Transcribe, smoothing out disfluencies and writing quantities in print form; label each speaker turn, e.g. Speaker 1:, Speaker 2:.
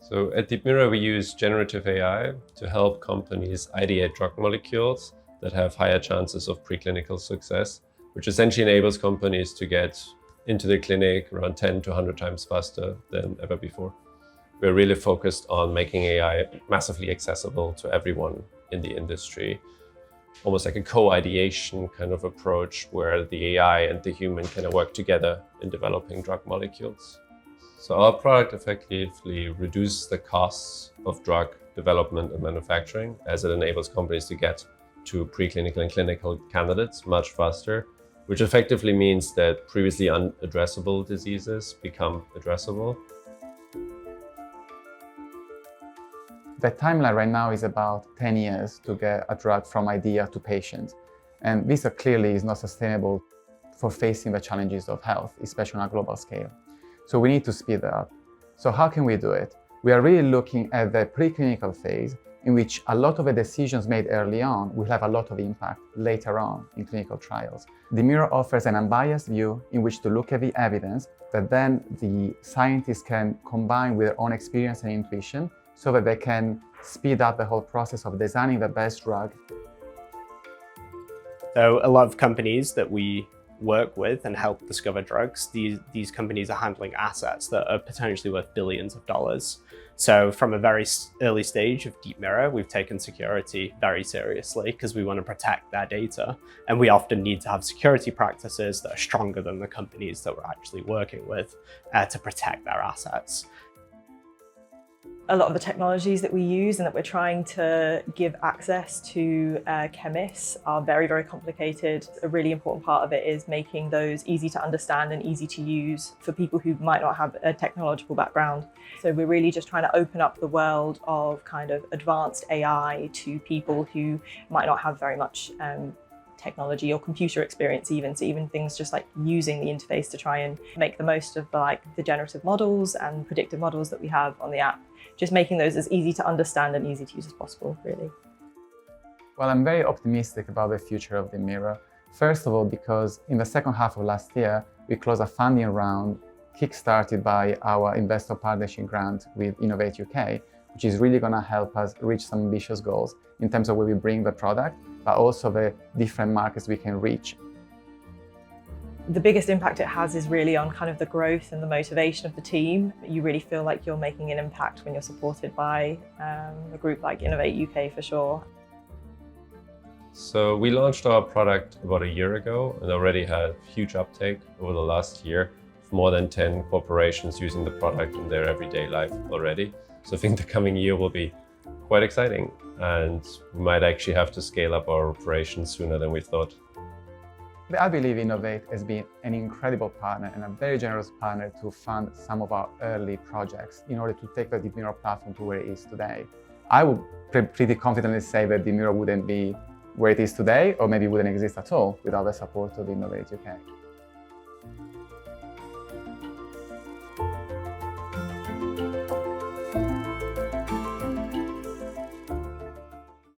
Speaker 1: So at DeepMirror, we use generative AI to help companies ideate drug molecules that have higher chances of preclinical success, which essentially enables companies to get into the clinic around 10 to 100 times faster than ever before. We're really focused on making AI massively accessible to everyone in the industry, almost like a co-ideation kind of approach where the AI and the human can work together in developing drug molecules. So our product effectively reduces the costs of drug development and manufacturing, as it enables companies to get to preclinical and clinical candidates much faster, which effectively means that previously unaddressable diseases become addressable.
Speaker 2: The timeline right now is about 10 years to get a drug from idea to patient. And this clearly is not sustainable for facing the challenges of health, especially on a global scale. So we need to speed that up. So how can we do it? We are really looking at the preclinical phase, in which a lot of the decisions made early on will have a lot of impact later on in clinical trials. DeepMirror offers an unbiased view in which to look at the evidence that then the scientists can combine with their own experience and intuition so that they can speed up the whole process of designing the best drug.
Speaker 3: So a lot of companies that we work with and help discover drugs, these companies are handling assets that are potentially worth billions of dollars. So from a very early stage of DeepMirror, we've taken security very seriously because we want to protect their data. And we often need to have security practices that are stronger than the companies that we're actually working with to protect their assets.
Speaker 4: A lot of the technologies that we use and that we're trying to give access to chemists are very, very complicated. A really important part of it is making those easy to understand and easy to use for people who might not have a technological background. So we're really just trying to open up the world of kind of advanced AI to people who might not have very much technology or computer experience even. So even things just like using the interface to try and make the most of the generative models and predictive models that we have on the app. Just making those as easy to understand and easy to use as possible, really.
Speaker 2: Well, I'm very optimistic about the future of DeepMirror. First of all, because in the second half of last year, we closed a funding round kickstarted by our investor partnership grant with Innovate UK, which is really going to help us reach some ambitious goals in terms of where we bring the product, but also the different markets we can reach.
Speaker 4: The biggest impact it has is really on kind of the growth and the motivation of the team. You really feel like you're making an impact when you're supported by a group like Innovate UK for sure.
Speaker 1: So we launched our product about a year ago and already had huge uptake over the last year, with more than 10 corporations using the product in their everyday life already. So I think the coming year will be quite exciting, and we might actually have to scale up our operations sooner than we thought.
Speaker 2: I believe Innovate has been an incredible partner and a very generous partner to fund some of our early projects in order to take the DeepMirror platform to where it is today. I would pretty confidently say that DeepMirror wouldn't be where it is today, or maybe wouldn't exist at all without the support of Innovate UK.